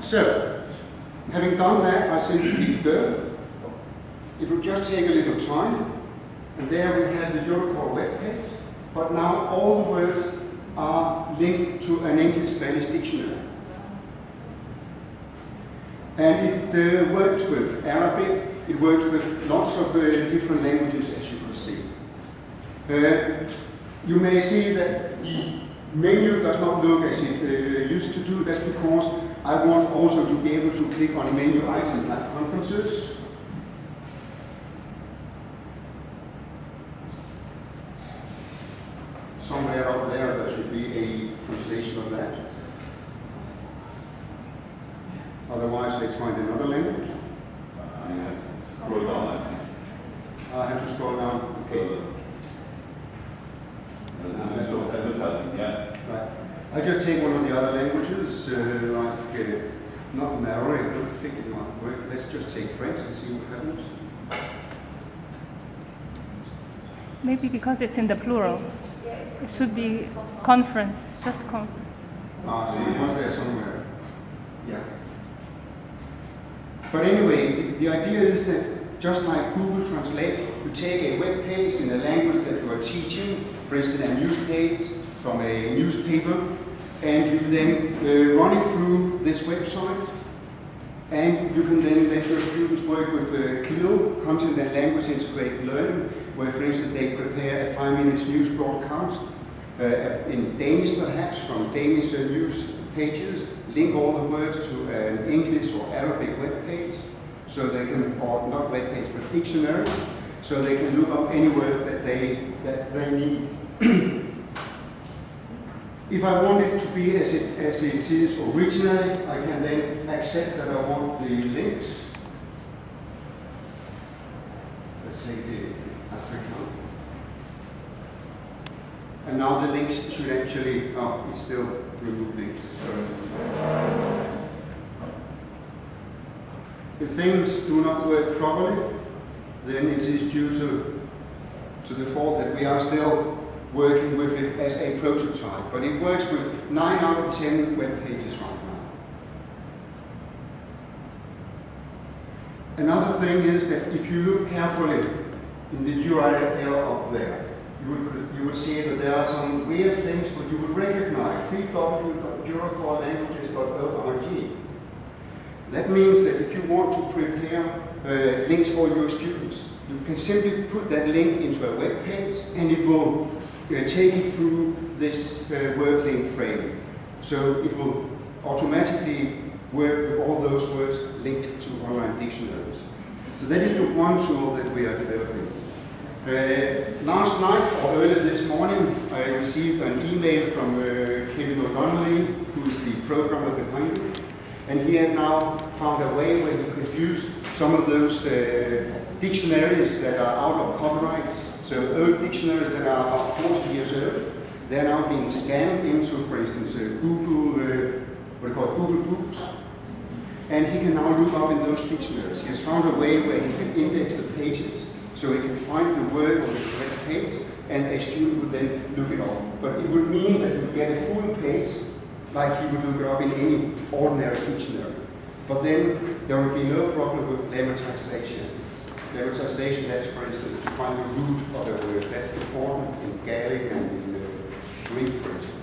So, having done that, I simply click go. It will just take a little time, and there we have the Eurocall web page. But now all the words are linked to an English-Spanish dictionary. And it works with Arabic, it works with lots of different languages, as you can see. You may see that the menu does not look as it used to do. That's because I want also to be able to click on menu items like conferences. Somewhere up there should be a translation of that. Otherwise, let's find another language. I have to scroll down, I think. I have to scroll down. Okay. That's all advertising, yeah. Right. I just take one of the other languages, not Maori, I don't think it might work. Let's just take French and see what happens. Maybe because it's in the plural. It should be conference, just conference. So it was there somewhere. Yeah. But anyway, the idea is that just like Google Translate, you take a web page in a language that you are teaching, for instance, a news page from a newspaper, and you then run it through this website, and you can then let your students work with CLIL, Content and Language Integrated Learning, where, for instance, they prepare a 5-minute news broadcast in Danish, perhaps, from Danish news pages, link all the words to an English or Arabic web page, so they can, or not web page, but dictionary, so they can look up any word that they need. If I want it to be as it is originally, I can then accept that I want the links. Let's take the African. And now the links should actually, oh, it's still remove links. Sorry. If things do not work properly, then it is due to the fact that we are still working with it as a prototype, but it works with 9 out of 10 web pages right now. Another thing is that if you look carefully in the URL up there, you would see that there are some weird things, but you would recognize www.eurocalllanguages.org. That means that if you want to prepare links for your students, you can simply put that link into a web page, and it will take you through this Wordlink frame. So it will automatically work with all those words linked to online dictionaries. So that is the one tool that we are developing. Last night or early this morning, I received an email from Kevin O'Donnelly, who is the programmer behind it, and he had now found a way where he could use some of those dictionaries that are out of copyright. So old dictionaries that are about 40 years old, they're now being scanned into, for instance, Google Books, and he can now look up in those dictionaries. He has found a way where he can index the pages, so he can find the word on the correct page, and a student would then look it up. But it would mean that you would get a full page, like he would look it up in any ordinary dictionary. But then there would be no problem with lemmatization. Lemmatization, that's, for instance, to find the root of a word. That's important in Gaelic and in Greek, for instance.